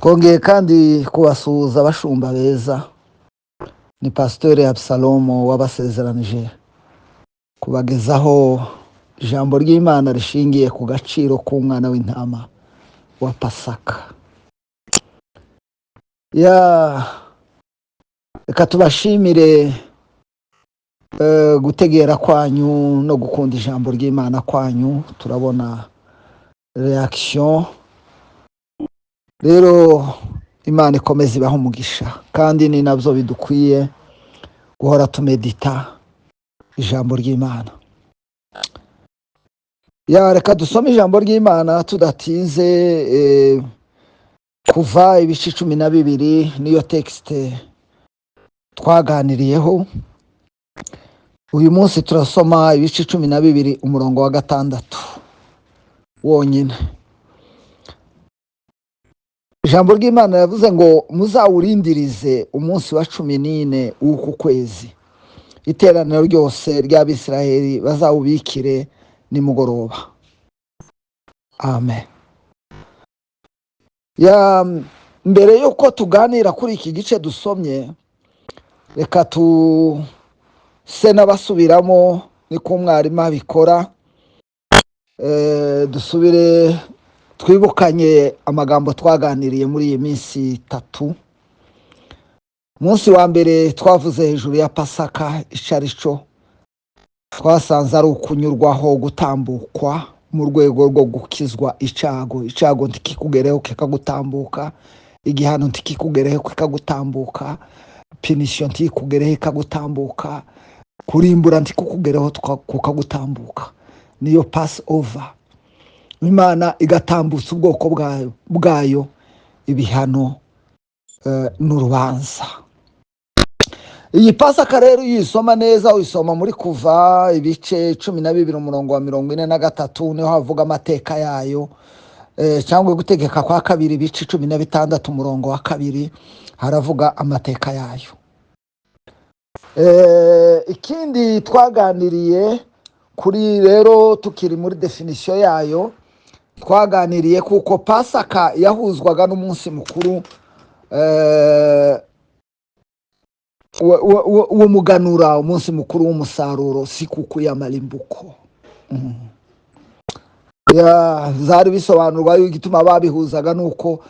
Twongeye kandi kubasuhuza abashumba beza. Ni Pasteur Absalomo wabasezeranije kubagezaho ijambo ry'Imana rishingiye ku gaciro k'umwana w'intama wa Pasaka. Reka tubashimire gutegera kwanyu no gukunda ijambo ry'Imana kwanyu. Turabona reaction. Rero Imana ikomeze ibaho umugisha, kandi ni nabyo bidukwiye guhora tumedita ijambo ry'Imana. Reka dusome ijambo ry'Imana tudatinze. Kuva ibice 12 niyo texte twaganiriyeho. Uyu munsi turasoma ibice 12 umurongo wa 6 wonyine. Ijambo ry'Imana yavuze ngo muzawurindirize umunsi wa 14 w'uku kwezi, iteraniro ryose ry'Abisiraheli bazawubikire nimugoroba. Amen. Mbere yuko tuganira kuri iki gice dusomye, reka se n'abasubiramo niko umwarimu abikora. Dusubire twibukanye amagambo twaganiriye muri iyi minsi 3. Umunsi wa mbere twavuze hejuru ya Pasaka icarico. Twasanze ari ukunyurwaho, gutambukwa mu rwego rwo gukizwa icago. Icago ntikikugereho kikagutambuka, igihano ntikikugereho kikagutambuka, punition ntikugereho kikagutambuka, kurimbura ntikukugereho kukagutambuka. Niyo pass over. Imana igatambutsa ubwoko bwayo ibihano n'urubanza. Iyi Pasaka rero yisoma neza, uyisoma muri Kuva ibice 12 umurongo wa 43 niho havuga amateka yayo. Cyangwa gutegeka kwa kabiri ibice 16 umurongo wa 2 haravuga amateka yayo. Ikindi twaganiriye kuri rero tukiri muri definition yayo, twaganiriye kuko Pasaka yahuzwaga n'umunsi mukuru w'umuganura, umunsi mukuru w'umusaruro, sikuku ya malimbuko. Zari bisobanurwa y'igituma babihuzaga nuko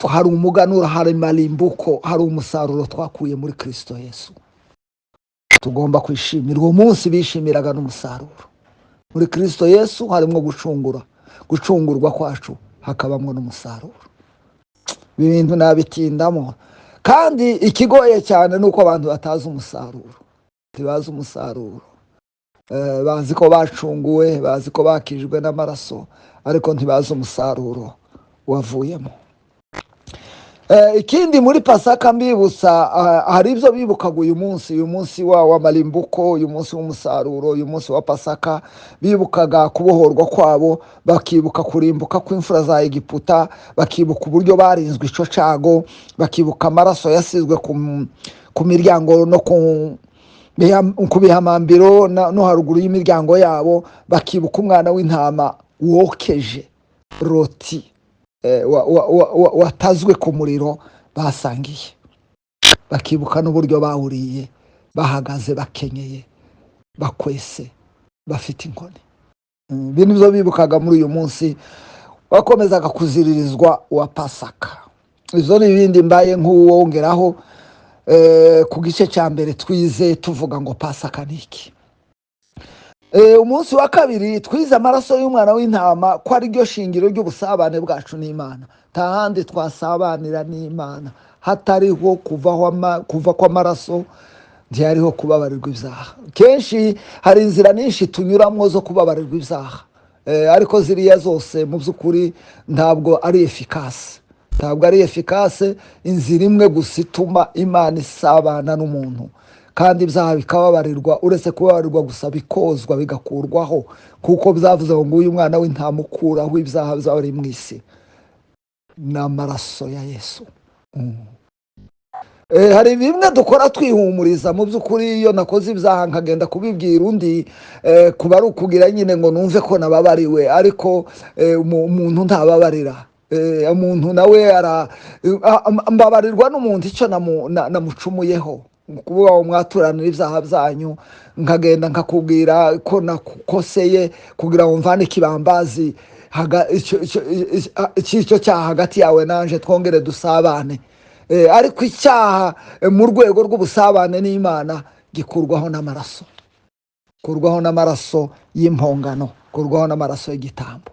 hari umuganura, hari malimbuko, hari umusaruro twakuye muri Kristo Yesu. Tugomba kwishimira uwo munsi. Bishimiraga n'umusaruro muri Kristo Yesu, harimo gucungurwa kwacu, hakabamwo n'umusaruro. Ibintu nabitindamo, kandi ikigoye cyane nuko abantu batazi umusaruro. Ntibazi umusaruro. Bazi ko bacunguwe, bazi ko bakijwe n'amaraso, ariko ntibazi umusaruro wavuyemo. Ikindi muri Pasaka mbibutsa, hari ibyo bibukaga uyu munsi wa malimbuko, uyu munsi w'umusaruro, uyu munsi wa Pasaka. Bibukaga kubohorwa kwabo, bakibuka kurimbuka kw'imfura za Egiputa, bakibuka uburyo barinzwe ico cago, bakibuka amaraso yasizwe ku miryango no ku bihamambiro no haruguru y'imiryango yabo. Bakibuka umwana w'intama wokeje roti, watazwe ku muriro basangiye. Bakibuka n'uburyo bawuriye bahagaze, bakenyeye, bakwese, bafite inkoni. Ibintu byo bibukaga muri uyu munsi bakomezaga kuziririzwa wa Pasaka. Izo ni ibindi mbaye nk'uwongeraho. Ku gice cya mbere twize tuvuga ngo Pasaka niki. Umunsi wa kabiri twize amaraso y'umwana w'intama ko ari ryo shingiro ry'ubusabane bwacu n'Imana. Tahandi twasabanira n'Imana hatariho kuva kw'amaraso, ntihariho kubabarirwa ibyaha. Kenshi hari inzira nyinshi tunyuramo zo kubabarirwa ibyaha, ariko ziriya zose mu by'ukuri ntabwo ari efficace. Inzira imwe gusa ituma Imana isabana n'umuntu, kandi ibyaha bikababarirwa. Uretse kubabarirwa gusa, bikozwa, bigakurwaho, kuko byavuze ngo uyu mwana w'intama ukuraho ibyaha by'abari mu isi n'amaraso ya Yesu. Hari bimwe dukora twihumuriza. Mu by'ukuri iyo nakoze ibyaha nkagenda kubibwira undi, kuba ari ukugira nyine ngo numve ko nababariwe, ariko umuntu ntababarira. umuntu nawe mbabarirwa n'umuntu icyo namucumuyeho, kuvuga ngo mwaturanire ibyaha byanyu, nkagenda nkakubwira ko nakukoseye kugira ngo mvane ikibambazi icyo cyaha hagati yawe nanje twongere dusabane. Ariko icyaha mu rwego rw'ubusabane n'Imana gikurwaho n'amaraso, kurwaho n'amaraso y'impongano, kurwaho n'amaraso y'igitambo.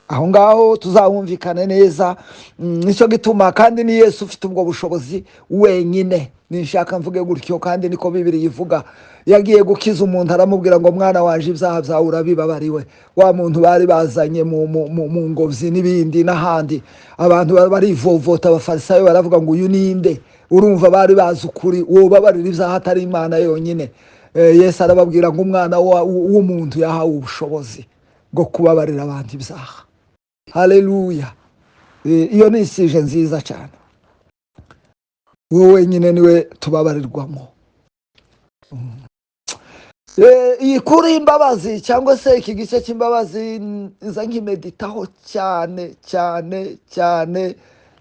Aho ngaho tuzahumvikane neza. Nicyo gituma kandi ni Yesu ufite ubwo bushobozi wenyine, nishaka mvuge gutyo, kandi niko Bibiliya ivuga. Yagiye gukiza umuntu aramubwira ngo mwana wanje ibyaha byawe urabibabariwe. Wa muntu bari bazanye mu ngobyi n'ibindi n'ahandi, abantu barivovota, abafarisayo baravuga ngo uyu ninde? Urumva bari bazi ukuri, uwo babarira ibyaha atari Imana yonyine. Yesu arababwira ngo umwana w'umuntu yahawe ubushobozi bwo kubabarira abantu ibyaha. Haleluya! Iyo ni isije nziza cyane. Wowe wenyine niwe tubabarirwamo. Iyi kuri imbabazi cyangwa se iki gice cy'imbabazi nza nkimeditaho cyane cyane cyane.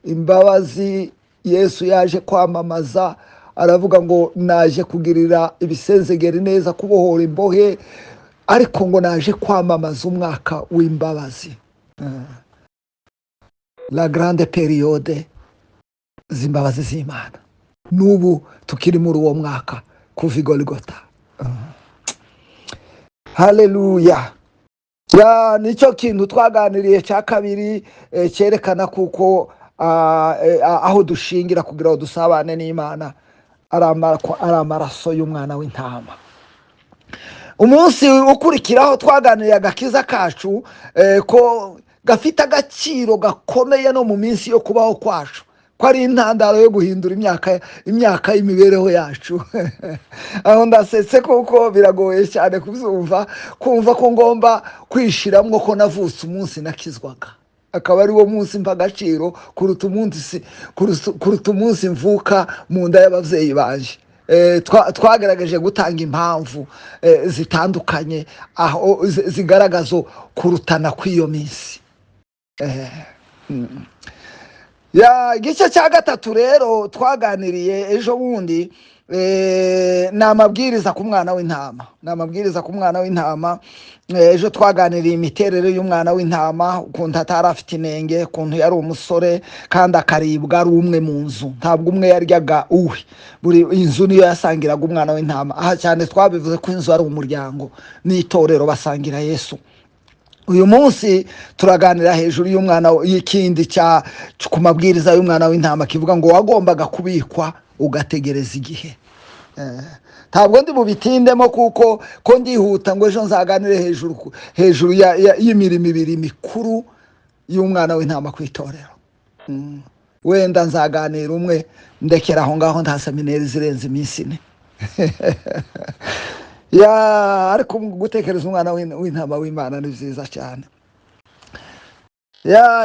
Imbabazi Yesu yaje kwamamaza, aravuga ngo naje kugirira ibisenzegeri neza, kubohora imbohe, ariko ngo naje kwamamaza umwaka w'imbabazi, la grande periode z'imbabazi z'Imana. N'ubu tukiri muri uwo mwaka kuva i Golgota. Haleluya! Nicyo kintu twaganiriye cya kabiri, cyerekana kuko aho dushingira kugira ngo dusabane n'Imana ari amaraso y'umwana w'intama. Umunsi ukurikiraho twaganiriye agakiza kacu, ko gafite agaciro gakomeye no mu minsi yo kubaho kwacu, ko ari intandaro yo guhindura imyaka y'imibereho yacu. Aho ndasetse kuko biragoye cyane kubyumva, kumva ko ngomba kwishiramwo ko navutse umunsi nakizwaga, akaba ari wo munsi mpa agaciro kuruta umunsi mvuka mu nda y'ababyeyi banje. Twagerageje gutanga impamvu zitandukanye aho zigaragaza kurutana kw'iyo minsi. Igice cya gatatu rero twaganiriye ejo bundi, ni amabwiriza ku mwana w'intama. Ejo twaganiriye imiterere y'umwana w'intama, ukuntu atari afite inenge, ukuntu yari umusore kandi akaribwa ari umwe mu nzu, ntabwo umwe yaryaga uwe, buri inzu niyo yasangiraga umwana w'intama. Aha cyane twabivuze ko inzu ari umuryango n'itorero basangira Yesu. Uyu munsi turaganira hejuru y'ikindi ku mabwiriza y'umwana w'intama, kivuga ngo wagombaga kubikwa ugategereza igihe. Ntabwo ndi bubitindemo kuko ndihuta ngo ejo nzaganire hejuru y'imirimo ibiri mikuru y'umwana w'intama ku itorero. Wenda nzaganira umwe ndekera aho ngaho, nta seminari zirenze iminsi 4. Ariko gutekereza umwana w'intama w'Imana ni byiza cyane.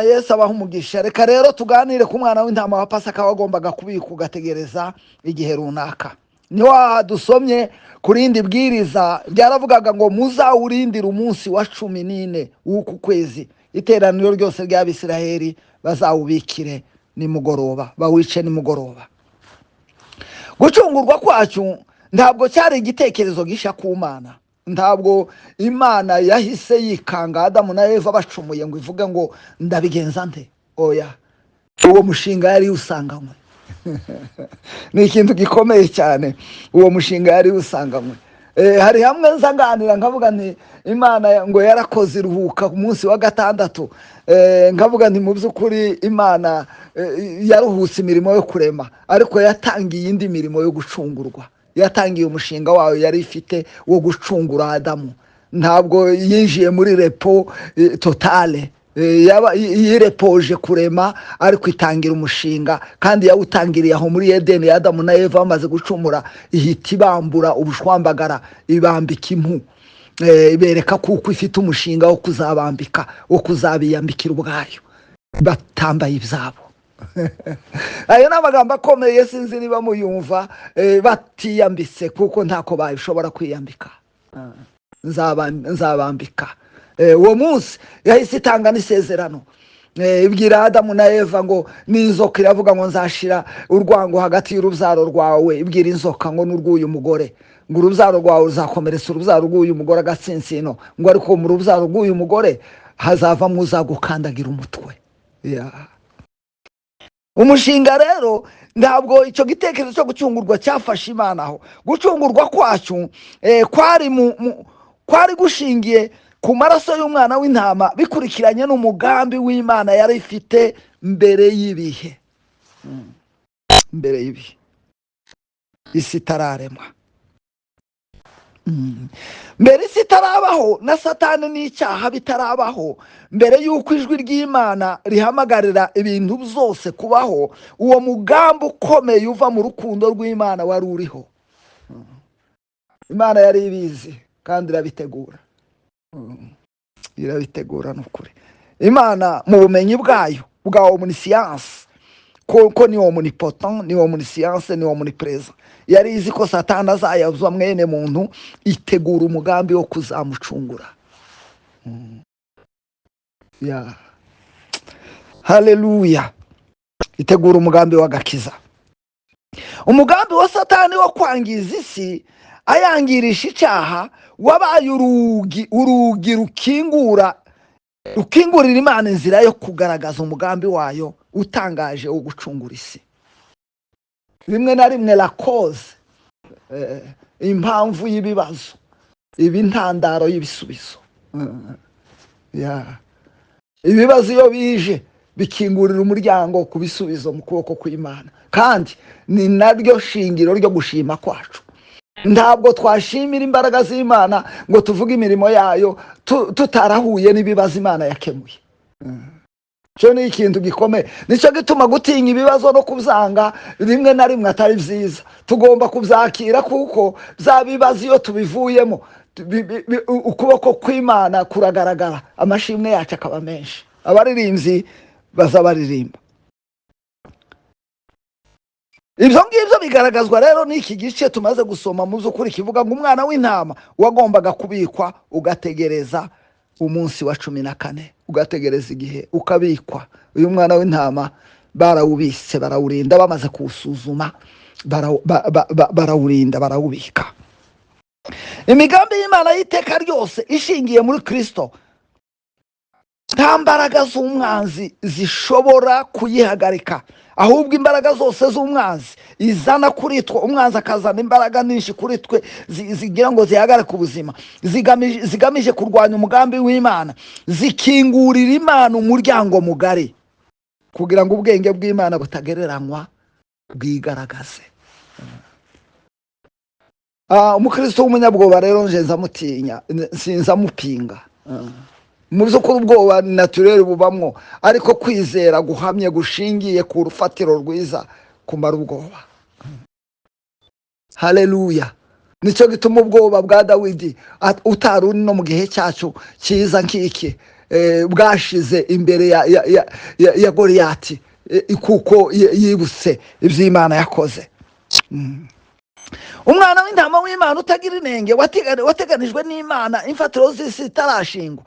Yesu abaha umugisha. Reka rero tuganire ku mwana w'intama wa Pasaka wagombaga kubika ugategereza igihe runaka. Niho dusomye ku rindi bwiriza ryaravugaga ngo muzawurindire umunsi wa 14 w'uku kwezi, iteraniro ryose ry'Abisiraheli bazawubikire nimugoroba, bawice nimugoroba. Gucungurwa kwacu ntabwo cyari igitekerezo gisha ku Mana. Ntabwo Imana yahise yikanga Adamu na Eva bacumuye ngo ivuge ngo ndabigenza nte. Oya, uwo mushinga yari usanganywe. Ni ikintu gikomeye cyane, uwo mushinga yari usanganywe. Hari hamwe nzaganira nkavuga nti Imana ngo yarakoze iruhuka ku munsi wa gatandatu. Nkavuga nti mu by'ukuri Imana yaruhutse imirimo yo kurema, ariko yatangiye indi mirimo yo gucungurwa. Yatangiye umushinga wawe yari ifite wo gucungura Adamu. Ntabwo yinjiye muri repo totale, yirepoje kurema, ariko itangira umushinga, kandi yawutangiriye aho muri Edeni. Adamu na Eva bamaze gucumura, ihita ibambura ubushwambagara, ibambika impu, ibereka kuko ifite umushinga wo kuzabambika, wo kuzabiyambikira ubwayo batambaye ibyabo. Ayo n'amagambo akomeye, sinzi niba muyumva. Batiyambitse kuko ntako bayishobora kwiyambika. Nzabambika. Uwo munsi yahise itanga n'isezerano ibwira Adamu na Eva ngo n'inzoka iravuga ngo nzashira urwango hagati y'urubyaro rwawe, ibwira inzoka ngo n'urw'uyu mugore ngo urubyaro rwawe ruzakomeretsa urubyaro rw'uyu mugore agatsinsino, ngo ariko mu rubyaro rw'uyu mugore hazavamo uzagukandagira umutwe. Umushinga rero ntabwo icyo gitekerezo cyo gucungurwa cyafashe Imana aho. Gucungurwa kwacu kwari gushingiye ku maraso y'umwana w'intama, bikurikiranye n'umugambi w'Imana yari ifite mbere y'ibihe, mbere y'ibihe isi itararemwa, mbere isi itarabaho na Satani n'icyaha bitarabaho, mbere y'uko ijwi ry'Imana rihamagarira ibintu byose kubaho, uwo mugambi ukomeye uva mu rukundo rw'Imana wari uriho. Imana yari ibizi kandi irabitegura, irabitegura n'ukuri. Imana mu bumenyi bwayo bwa omniscience, ko ni omnipotent, ni omniscience, ni omnipresent, yari izi ko Satani azayazwa mwene muntu, itegura umugambi wo kuzamucungura. Haleluya. Itegura umugambi w'agakiza. Umugambi wa Satani wo kwangiza isi, ayangirisha icyaha, wabaye urugi rukingurira Imana inzira yo kugaragaza umugambi wayo utangaje wo gucungura isi. Rimwe na rimwe la cause, impamvu y'ibibazo, intandaro y'ibisubizo. Ibibazo iyo bije bikingurira umuryango ku bisubizo mu kuboko kw'Imana, kandi ni naryo shingiro ryo gushima kwacu. Ntabwo twashimira imbaraga z'Imana ngo tuvuge imirimo yayo tutarahuye n'ibibazo Imana yakemuye. Cyo ni ikintu gikomeye. Nicyo gituma gutinya ibibazo no kubyanga rimwe na rimwe atari byiza. Tugomba kubyakira kuko bya bibazo iyo tubivuyemo, ukuboko kw'Imana kuragaragara, amashimwe yacu akaba menshi. Abaririmbyi bazabaririmba. Ibyo ngibyo bigaragazwa rero n'iki gice tumaze gusoma mu by'ukuri kivuga ngo umwana w'intama wagombaga kubikwa ugategereza umunsi wa 14, ugategereza igihe ukabikwa. Uyu mwana w'intama barawubise, barawurinda, bamaze kuwusuzuma barawurinda, barawubika. Imigambi y'Imana y'iteka ryose ishingiye muri Kristo, nta mbaraga z'umwanzi zishobora kuyihagarika, ahubwo imbaraga zose z'umwanzi izana kuri twe, umwanzi akazana imbaraga nyinshi kuri twe zigira ngo zihagarike ubuzima, zigamije kurwanya umugambi w'Imana, zikingurira Imana umuryango mugari kugira ngo ubwenge bw'Imana butagereranywa bwigaragaze. Umukristo w'umunyabwoba rero nje nzamutinya, sinzamupinga. Mu by'ukuri ubwoba naturel bubamwo, ariko kwizera guhamye gushingiye ku rufatiro rwiza kumara ubwoba. Haleluya. Nicyo gituma ubwoba bwa Dawidi utaruni no mu gihe cyacu cyiza nk'iki bwashize imbere ya Goliyati, kuko yibutse iby'Imana yakoze. Umwana w'intama w'Imana utagira inenge, wateganijwe n'Imana, imfatiro z'isi itarashingwa.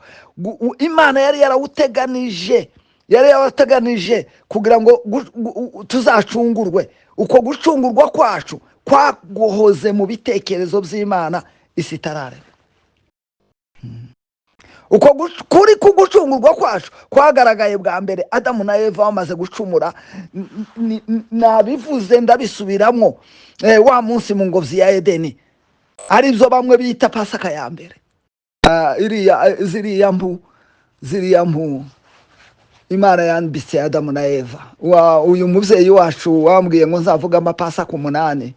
Imana yari yarateganije kugira ngo tuzacungurwe. Uko gucungurwa kwacu kwaguhoze mu bitekerezo by'Imana isi itararemwa. Uko kuri kugucungurwa kwacu kwagaragaye bwa mbere Adamu na Eva bamaze gucumura. Nabivuze ndabisubiramo, wa munsi mu ngobyi ya Edeni, aribyo bamwe bita Pasaka ya mbere. Ziriya mpu Imana yambitse Adamu na Eva. Uyu mubyeyi wacu wambwiye ngo nzavuga amapasaka 8,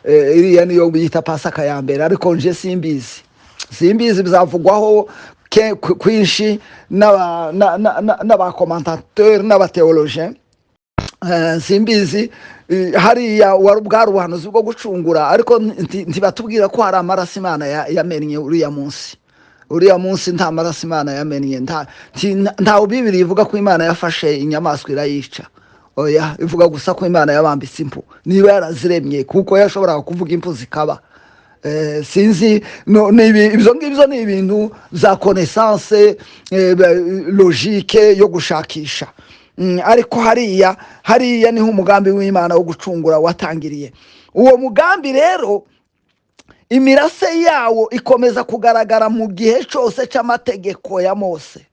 iriya niyo bita Pasaka ya mbere, ariko nje simbizi bizavugwaho kwinshi n'abakomantateri n'abateoloje. Simbizi hariya bwari ubuhanuzi bwo gucungura, ariko ntibatubwira ko hari amaraso Imana yamennye uriya munsi. Nta maraso Imana yamennye, ntawe Bibiri ivuga ko Imana yafashe inyamaswa irayica. Oya, ivuga gusa ko Imana yabambitse impu, niba yaraziremye, kuko yashoboraga kuvuga impu zikaba. sinzi ibyo ngibyo ni ibintu za connaissance logique yo gushakisha. Ariko hariya niho umugambi w'Imana wo gucungura watangiriye. Uwo mugambi rero imirase yawo ikomeza kugaragara mu gihe cyose cy'amategeko ya Mose,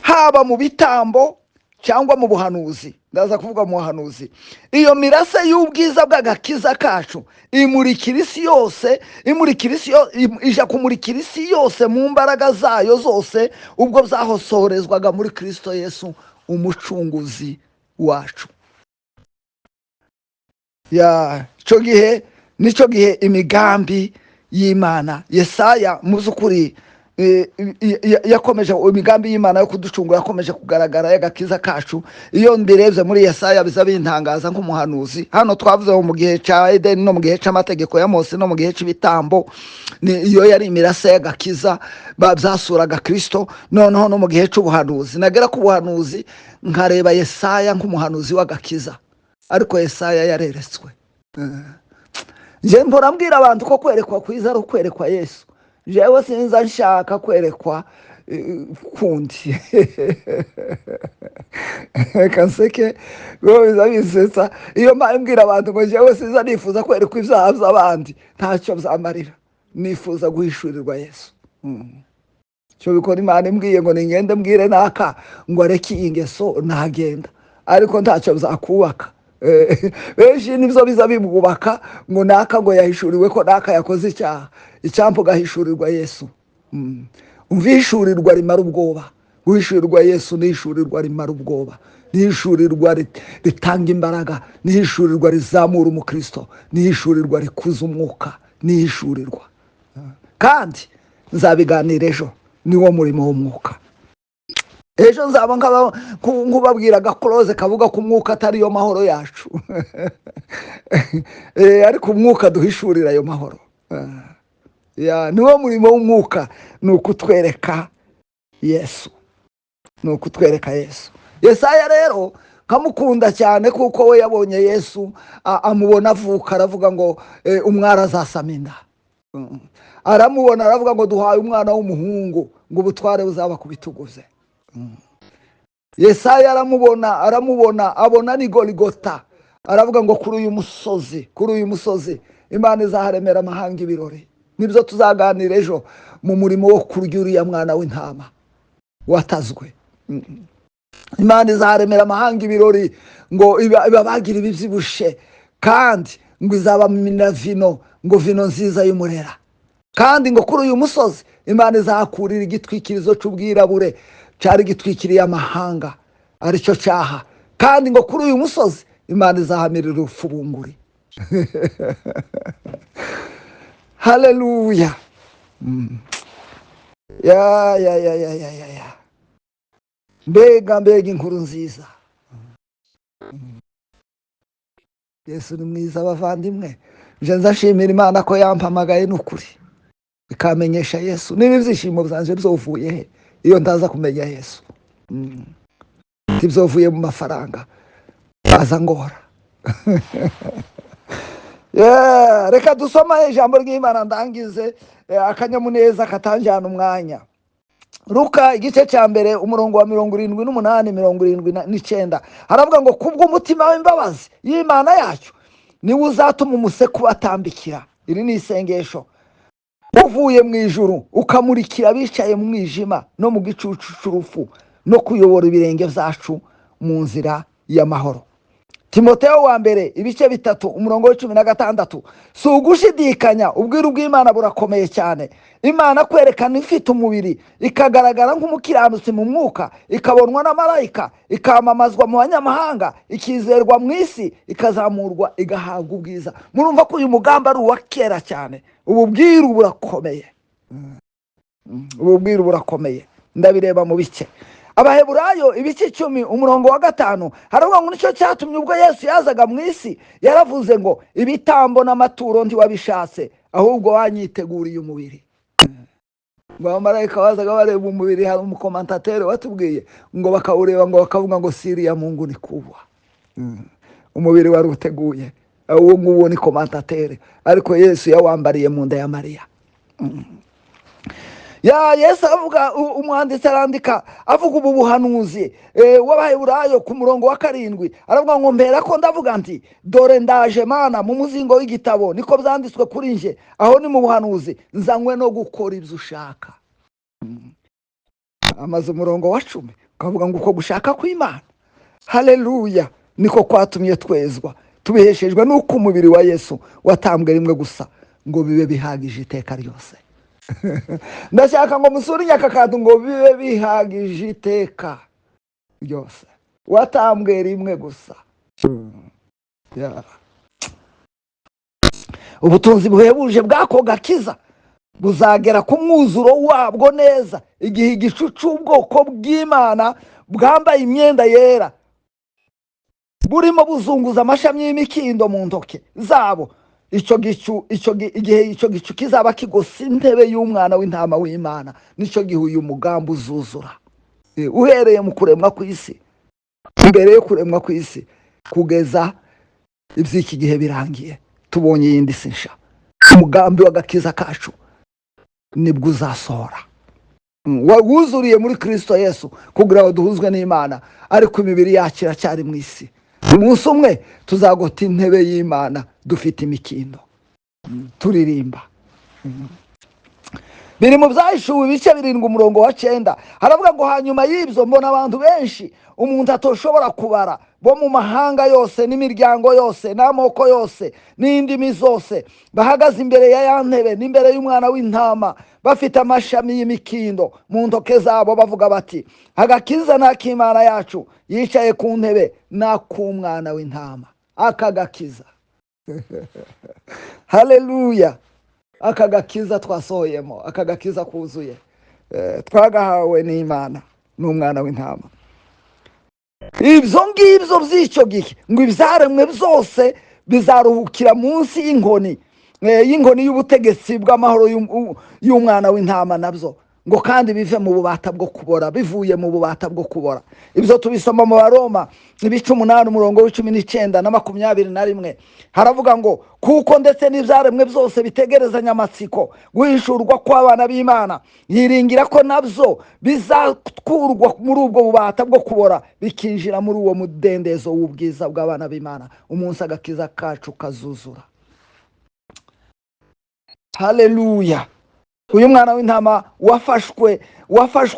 haba mu bitambo cyangwa mu buhanuzi. Ndaza kuvuga mu buhanuzi. Iyo mirase y'ubwiza bw'agakiza kacu imurikira isi yose, ija kumurikira isi yose mu mbaraga zayo zose, ubwo zahosorezwaga muri Kristo Yesu umucunguzi wacu. Nicyo gihe imigambi y'Imana, Yesaya muzukuri yakomeje imigambi y'Imana yo kuducungura yakomeje kugaragara y'agakiza kacu. Iyo mbirebye muri Yesaya biza bintangaza nk'umuhanuzi. Hano twavuze mu gihe cya Edeni no mu gihe cy'amategeko ya Mose no mu gihe cy'ibitambo, iyo yari imirase y'agakiza byasuraga Kristo. Noneho no mu gihe cy'ubuhanuzi, nagera ku buhanuzi nkareba Yesaya nk'umuhanuzi w'agakiza, ariko Yesaya yareretswe. Je mpora mbwira abantu ko kwerekwa kwiza ari ukwerekwa Yesu. Jewe sinza nshaka kwerekwa kundi. Kanseke bizabisetsa iyo mbwira abantu ngo jewe sinza nifuza kwerekwa ibyaha by'abandi, ntacyo byamarira. Nifuza guhishurirwa Yesu. Cyo bikora Imana imbwiye ngo ningende mbwire naka ngo areke ingeso ntagenda, ariko ntacyo byakubaka. Benshi nibyo biza bimwubaka ngo naka ngo yahishuriwe ko naka yakoze icyaha. Icyampo gahishurirwa Yesu. Umvishurirwa rimara ubwoba. Uhishurirwa Yesu nishurirwa rimara ubwoba. Nishurirwa ritanga imbaraga. Nishurirwa rizamura umukristo. Nishurirwa rikuza umwuka. Nishurirwa. Kandi nzabiganira ejo, niwo murimo w'umwuka. Ejo nzaba nkubabwira gakoroze kavuga ko umwuka atari yo mahoro yacu. Ariko umwuka duhishurira ayo mahoro. Niwo murimo w'umwuka, ni ukutwereka Yesu. Ni ukutwereka Yesu. Yesaya rero kamukunda cyane kuko we yabonye Yesu, amubona avuka, aravuga ngo umwara azasama inda. Aramubona aravuga ngo duhaye umwana w'umuhungu, ngo ubutware buzaba ku bitugu bye. Yesaya aramubona abona ni Goligota, aravuga ngo kuri uyu musozi Imana izaharemera amahanga ibirori. Nibyo tuzaganira ejo mu murimo wo kurya uriya mwana w'intama watazwe. Imana izaharemera amahanga ibirori, ngo ibabagira ibibyibushe, kandi ngo izabamimina vino, ngo vino nziza y'umurera. Kandi ngo kuri uyu musozi Imana izahakurira igitwikirizo cy'ubwirabure cyari gitwikiriye amahanga, aricyo cyaha. Kandi ngo kuri uyu musozi Imana izahamirira urupfu bunguri. Haleluya. Mbega inkuru nziza. Yesu ni mwiza bavandimwe. Je nzashimira Imana ko yampamagaye n'ukuri ikamenyesha Yesu. Niba ibyishimo byanje byovuye he iyo ndaza kumenya Yesu? Tibyovuye mu mafaranga, aza ngora. Reka dusoma ijambo ry'Imana ndangize akanyamuneza katanjana umwanya. Luka igice cya mbere umurongo wa 78 79 haravuga ngo kubwo umutima w'imbabazi y'Imana yacu niwe uzatuma umuseke batambikira. Iri ni isengesho. Uvuye mu ijuru ukamurikira bicaye mu mwijima no mu gicucu cy'urupfu, no kuyobora ibirenge byacu mu nzira y'amahoro. Timoteyo wa mbere ibice 3 umurongo wa 16. Si ugushidikanya ubwiru bw'Imana burakomeye cyane. Imana kwerekana ifite umubiri, ikagaragara nk'umukiranutsi mu mwuka, ikabonwa n'amarayika, ikamamazwa mu banyamahanga, ikizerwa mu isi, ikazamurwa, igahabwa ubwiza. Murumva ko uyu mugambi ari uwa kera cyane. Ubu bwiru burakomeye. Ubu bwiru burakomeye. Ndabireba mu bice. Abaheburayo ibice 10 umurongo wa 5 haravuga ngo nicyo cyatumye ubwo Yesu yazaga mu isi yaravuze ngo ibitambo n'amaturo ntiwabishatse, ahubwo wanyiteguriye umubiri. Ngo abamarayika bazaga bareba umubiri, hari umukomantateri watubwiye ngo bakawureba ngo bakavuga ngo siri ya Mungu ni kubwa. Umubiri wari uteguye uwo nguwo ni komantatere, ariko Yesu yawambariye mu nda ya Mariya. Yesu avuga, umwanditsi arandika avuga ubu buhanuzi w'Abaheburayo ku murongo wa 7, aravuga ngo mbera ko ndavuga nti dore ndaje mana mu muzingo w'igitabo, niko byanditswe kuri nje, aho ni mu buhanuzi, nzanywe no gukora ibyo ushaka. Amaze umurongo wa 10 ukavuga ngo uko gushaka kw'Imana, haleluya, niko kwatumye twezwa, tubiheshejwe n'uko umubiri wa Yesu watambwe rimwe gusa ngo bibe bihagije iteka ryose. Ndashaka ngo musure nyakakadu ngo bibe bihagije iteka ryose, watambwe rimwe gusa. Ubutunzi buhebuje bwako gakiza buzagera ku mwuzuro wabwo neza igihe igicu cy'ubwoko bw'Imana bwambaye imyenda yera burimo buzunguza amashami y'imikindo mu ntoke zabo. Igihe icyo gicu kizaba kigose intebe y'umwana w'intama w'Imana, nicyo gihe uyu mugambi uzuzura, uhereye mu kuremwa kw'isi, mbere yo kuremwa kw'isi kugeza iby'iki gihe birangiye tubonye iyindi si nsha. Umugambi w'agakiza kacu nibwo uzasohora, wuzuriye muri Kristo Yesu kugira ngo duhuzwe n'Imana, ariko imibiri yacu iracyari mu isi. Umunsi umwe tuzagota intebe y'Imana dufite imikindo turirimba. Biri mu Byahishuwe ibice 7 umurongo wa 9, haravuga ngo hanyuma y'ibyo mbona abantu benshi umuntu atoshobora kubara, bo mu mahanga yose n'imiryango yose n'amoko yose n'indimi zose, bahagaze imbere ya ntebe n'imbere y'umwana w'intama, bafite amashami y'imikindo mu ntoke zabo, bavuga bati agakiza n'ak'Imana yacu yicaye ku ntebe n'ak'umwana w'intama. Akagakiza haleluya, akagakiza twasohoyemo, akagakiza kuzuye twagahawe n'Imana n'umwana w'intama. Ibyo ngibyo by'icyo gihe ngo ibyaremwe byose bizaruhukira munsi y'inkoni y'ubutegetsi bw'amahoro y'umwana w'intama, nabyo ngo kandi bive mu bubata bwo kubora, bivuye mu bubata bwo kubora. Ibyo tubisoma mu Baroma ibice 8 umurongo wa 19 na 21, haravuga ngo kuko ndetse n'ibyaremwe byose bitegerezanya amatsiko guhishurwa kw'abana b'Imana, yiringira ko nabyo bizakurwa muri ubwo bubata bwo kubora bikinjira muri uwo mudendezo w'ubwiza bw'abana b'Imana umunsi agakiza kacu kazuzura. Haleluya. Uyu mwana w'intama wafashwe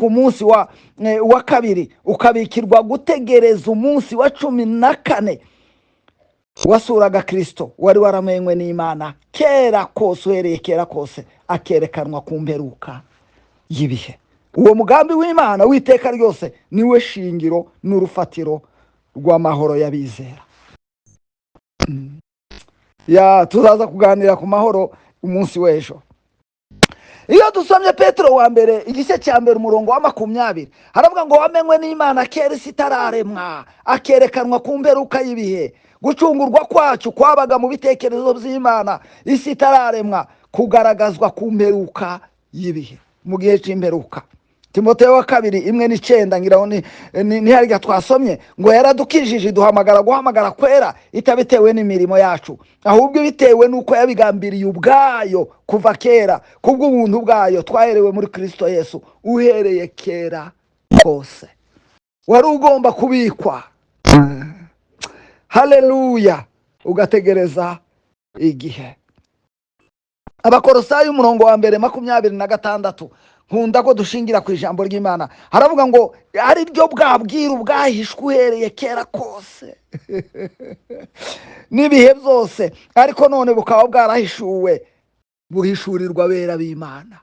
umunsi wa 2 ukabikirwa gutegereza umunsi wa 14 wasuraga Kristo wari waramenywe n'Imana kera kose, uhereye kera kose, akerekanwa ku mperuka y'ibihe. Uwo mugambi w'Imana w'iteka ryose niwe shingiro n'urufatiro rw'amahoro y'abizera. Tuzaza kuganira ku mahoro umunsi w'ejo. Iyo dusomye Petero wa mbere igice cya mbere umurongo wa 20, haravuga ngo wamenywe n'Imana kera isi itararemwa, akerekanwa ku mperuka y'ibihe. Gucungurwa kwacu kwabaga mu bitekerezo by'Imana isi itararemwa, kugaragazwa ku mperuka y'ibihe, mu gihe cy'imperuka. Timoteyo wa 2:1-9 ngiraho ni harya twasomye ngo yaradukijije duhamagara guhamagara kwera itabitewe n'imirimo yacu, ahubwo bitewe nuko yabigambiriye ubwayo kuva kera kubw'ubuntu bwayo twaherewe muri Kristo Yesu uhereye kera kose. Wari ugomba kubikwa, haleluya, ugategereza igihe. Abakolosayi umurongo wa mbere 26, nkunda ko dushingira ku ijambo ry'Imana, haravuga ngo ari ryo bwabwiru bwahishwe uhereye kera kose n'ibihe byose, ariko none bukaba bwarahishuwe buhishurirwa abera b'Imana.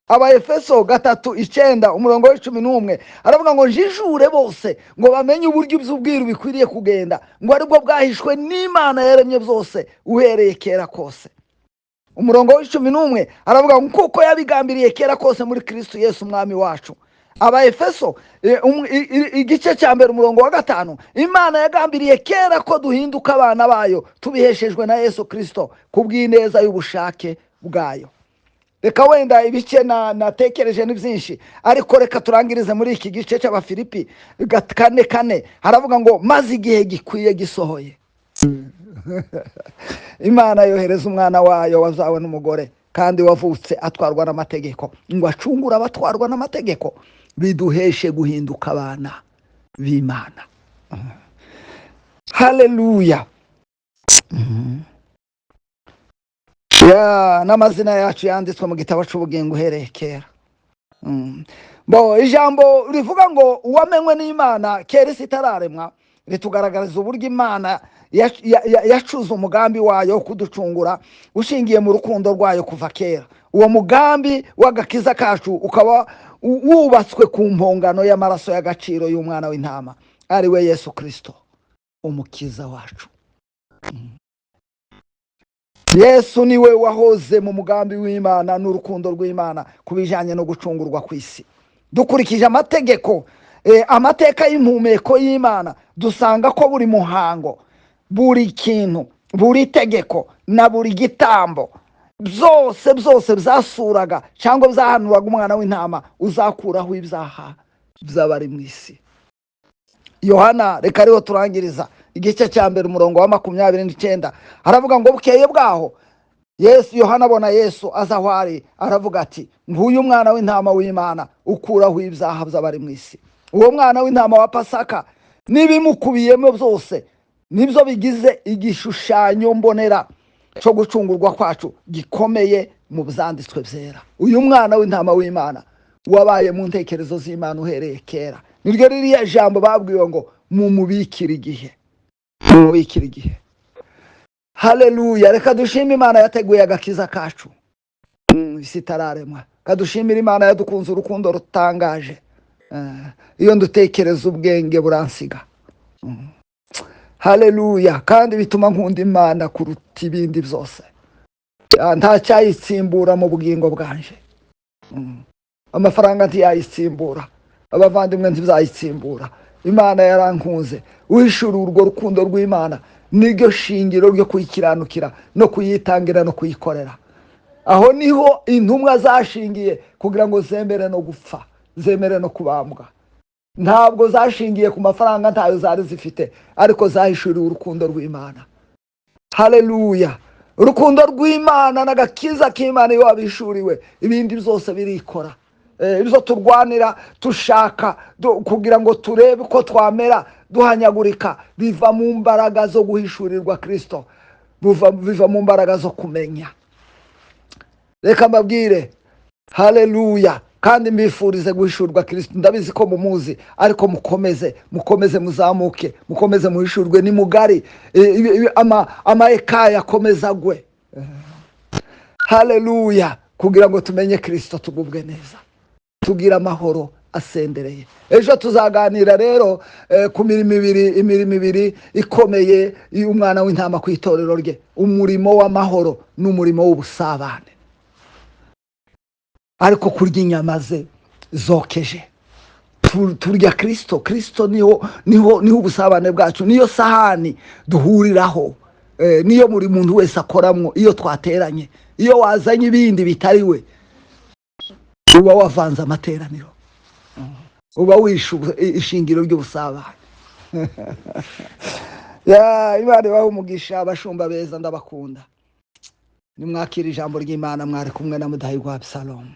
Abaefeso 3:9 umurongo wa 11, haravuga ngo njijure bose ngo bamenye uburyo iby'ubwiru bikwiriye kugenda, ngo aribwo bwahishwe n'Imana yaremye byose uhereye kera kose. Umurongo wa 11 haravuga ngo kuko yabigambiriye kera kose muri Kristo Yesu umwami wacu. Abaefeso igice cya mbere umurongo wa 5, Imana yagambiriye kera ko duhinduka abana bayo tubiheshejwe na Yesu Kristo kubw'ineza y'ubushake bwayo. Reka wenda ibice natekereje ni byinshi, ariko reka turangirize muri iki gice cy'Abafilipi 4:4, haravuga ngo maze igihe gikwiye gisohoye. Imana yohereza umwana wayo wazawe n'umugore kandi wavutse atwarwa n'amategeko ngo acungure abatwarwa n'amategeko biduheshe guhinduka abana b'Imana. Haleluya. N'amazina yacu yanditswe mu gitabo cy'ubugingo uhereye kera. Ijambo rivuga ngo uwamenywe n'Imana kera isi itararemwa ritugaragariza uburyo Imana yacuze umugambi wayo wo kuducungura ushingiye mu rukundo rwayo kuva kera. Uwo mugambi w'agakiza kacu ukaba wubatswe ku mpongano y'amaraso y'agaciro y'umwana w'intama ari we Yesu Kristo umukiza wacu. Yesu niwe wahoze mu mugambi w'Imana n'urukundo rw'Imana kubijanye no gucungurwa kw'isi. Dukurikije amategeko, amateka y'impumeko y'Imana, dusanga ko buri muhango, buri kintu, buri tegeko na buri gitambo byose byasuraga cyangwa byahanuraga umwana w'intama uzakuraho ibyaha by'abari mu isi. Yohana, reka ariho turangiriza igice cya mbere umurongo wa 29 haravuga ngo bukeye bwaho Yohana abona Yesu aza aho ari, aravuga ati nguyu umwana w'intama w'Imana ukuraho ibyaha by'abari mu isi. Uwo mwana w'intama wa Pasaka n'ibimukubiyemo byose nibyo bigize igishushanyo mbonera cyo gucungurwa kwacu gikomeye mu byanditswe byera. Uyu mwana w'intama w'Imana wabaye mu ntekerezo z'Imana uhereye kera. Niryo ririya jambo babwiwe ngo mumubikire igihe. Mumubikire igihe. Haleluya. Reka dushime Imana yateguye agakiza kacu isi itararemwa. Kadushimira Imana yadukunze urukundo rutangaje. Iyo ndutekereza ubwenge buransiga. Haleluya. Kandi bituma nkunda Imana kuruta ibindi byose. Nta cyayitsimbura mu bugingo bwanje. Amafaranga ntiyayitsimbura, abavandimwe ntibayitsimbura. Imana yarankunze. Wishura urwo rukundo rw'Imana niryo shingiro ryo kuyikiranukira no kuyitangira no kuyikorera. Aho niho intumwa zashingiye kugira ngo zemere no gupfa, zemere no kubambwa. Ntabwo zashingiye ku mafaranga ntayo zari zifite, ariko zahishuriwe urukundo rw'Imana. Haleluya. Urukundo rw'Imana n'agakiza k'Imana iyo wabishuriwe ibindi byose birikora. Ibyo turwanira tushaka kugira ngo turebe ko twamera duhanyagurika biva mu mbaraga zo guhishurirwa Kristo, biva mu mbaraga zo kumenya. Reka mbabwire, haleluya, kandi mbifurize guhishurwa Kristo. Ndabizi ko mumuzi, ariko mukomeze muzamuke, mukomeze muhishurwe. Ni mugari, ama ekaya akomeza gwe. Haleluya. Kugira ngo tumenye Kristo tugubwe neza, tugira amahoro asendereye. Ejo tuzaganira rero ku imirimo ibiri ikomeye y'umwana w'intama ku itorero rye, umurimo w'amahoro n'umurimo w'ubusabane. Ariko kurya inyama ze zokeje, turya Kristo niho ubusabane bwacu, niyo sahani duhuriraho, niyo muri muntu wese akoramwo. Iyo twateranye, iyo wazanye ibindi bitari we, uba wavanze amateraniro, uba wishe ishingiro ry'ubusabane. Imana ibahe umugisha. Abashumba beza ndabakunda. Nimwakira ijambo ry'Imana. Mwari kumwe na Mudahigwa Absalom.